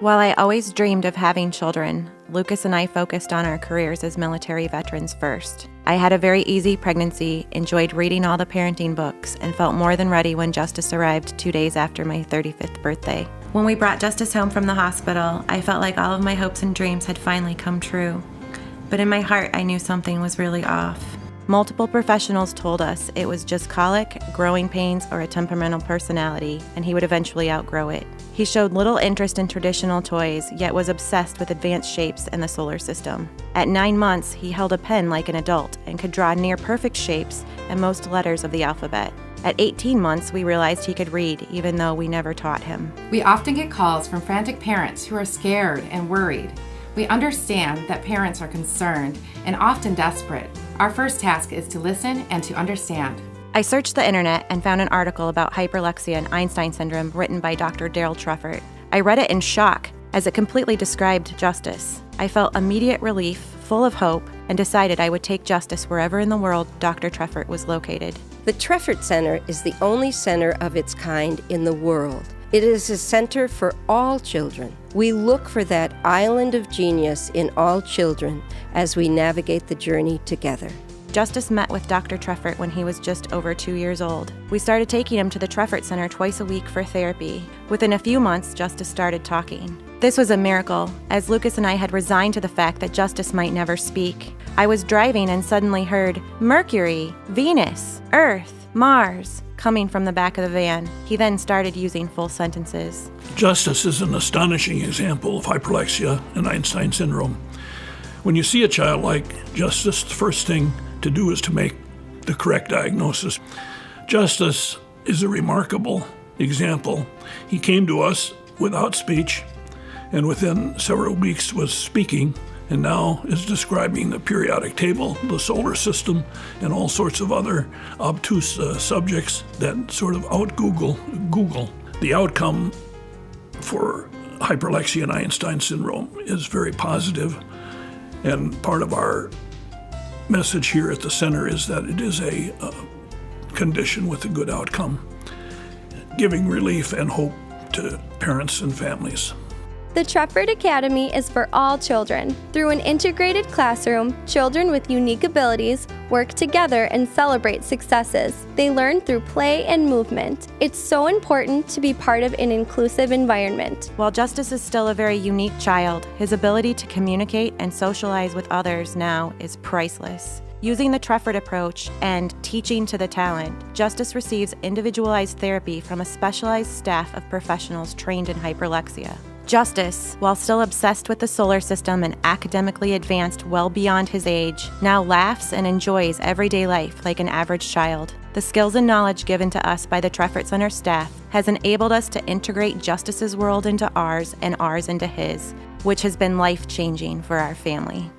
While I always dreamed of having children, Lucas and I focused on our careers as military veterans first. I had a very easy pregnancy, enjoyed reading all the parenting books, and felt more than ready when Justice arrived 2 days after my 35th birthday. When we brought Justice home from the hospital, I felt like all of my hopes and dreams had finally come true. But in my heart, I knew something was really off. Multiple professionals told us it was just colic, growing pains, or a temperamental personality, and he would eventually outgrow it. He showed little interest in traditional toys, yet was obsessed with advanced shapes and the solar system. At 9 months, he held a pen like an adult and could draw near-perfect shapes and most letters of the alphabet. At 18 months, we realized he could read, even though we never taught him. We often get calls from frantic parents who are scared and worried. We understand that parents are concerned and often desperate. Our first task is to listen and to understand. I searched the internet and found an article about hyperlexia and Einstein syndrome written by Dr. Treffert. I read it in shock, as it completely described Justice. I felt immediate relief, full of hope, and decided I would take Justice wherever in the world Dr. Treffert was located. The Treffert Center is the only center of its kind in the world. It is a center for all children. We look for that island of genius in all children as we navigate the journey together. Justice met with Dr. Treffert when he was just over 2 years old. We started taking him to the Treffert Center twice a week for therapy. Within a few months, Justice started talking. This was a miracle, as Lucas and I had resigned to the fact that Justice might never speak. I was driving and suddenly heard Mercury, Venus, Earth, Mars, coming from the back of the van. He then started using full sentences. Justice is an astonishing example of hyperlexia and Einstein syndrome. When you see a child like Justice, the first thing to do is to make the correct diagnosis. Justice is a remarkable example. He came to us without speech, and within several weeks was speaking, and now is describing the periodic table, the solar system, and all sorts of other obtuse subjects that sort of out-Google. The outcome for hyperlexia and Einstein syndrome is very positive, and part of our message here at the center is that it is a condition with a good outcome, giving relief and hope to parents and families. The Treffert Academy is for all children. Through an integrated classroom, children with unique abilities work together and celebrate successes. They learn through play and movement. It's so important to be part of an inclusive environment. While Justice is still a very unique child, his ability to communicate and socialize with others now is priceless. Using the Treffert Approach and teaching to the talent, Justice receives individualized therapy from a specialized staff of professionals trained in hyperlexia. Justice, while still obsessed with the solar system and academically advanced well beyond his age, now laughs and enjoys everyday life like an average child. The skills and knowledge given to us by the Treffert Center staff has enabled us to integrate Justice's world into ours and ours into his, which has been life-changing for our family.